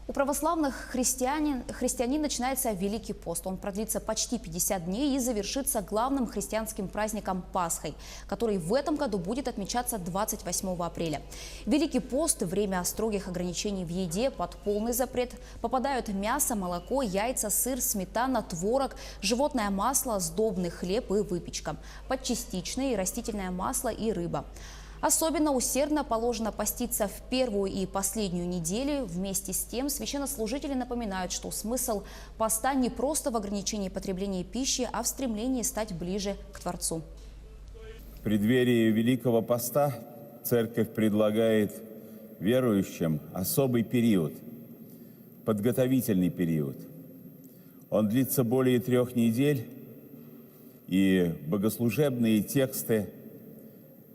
У православных христианин начинается Великий пост. Он продлится почти 50 дней и завершится главным христианским праздником Пасхой, который в этом году будет отмечаться 28 апреля. Великий пост – время строгих ограничений в еде, под полный запрет. Попадают мясо, молоко, яйца, сыр, сметана, творог, животное масло, сдобный хлеб и выпечка. Под частичное и растительное масло и рыба. Особенно усердно положено поститься в первую и последнюю недели. Вместе с тем священнослужители напоминают, что смысл поста не просто в ограничении потребления пищи, а в стремлении стать ближе к Творцу. В преддверии Великого поста Церковь предлагает верующим особый период, подготовительный период. Он длится более 3 недель, и богослужебные тексты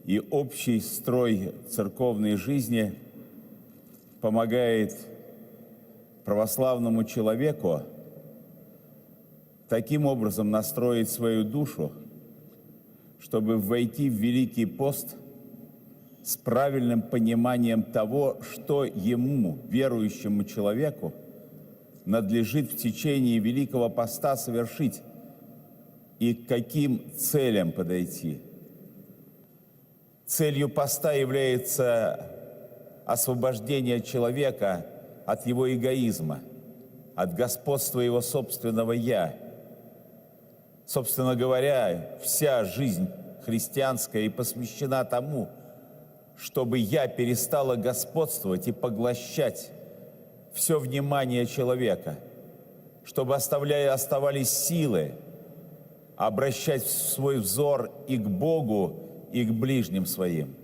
и общий строй церковной жизни помогает православному человеку таким образом настроить свою душу, чтобы войти в Великий пост с правильным пониманием того, что ему, верующему человеку, надлежит в течение Великого поста совершить и к каким целям подойти. Целью поста является освобождение человека от его эгоизма, от господства его собственного «я». Собственно говоря, вся жизнь христианская и посвящена тому, чтобы «я» перестало господствовать и поглощать все внимание человека, чтобы оставались силы обращать свой взор и к Богу, и к ближним своим.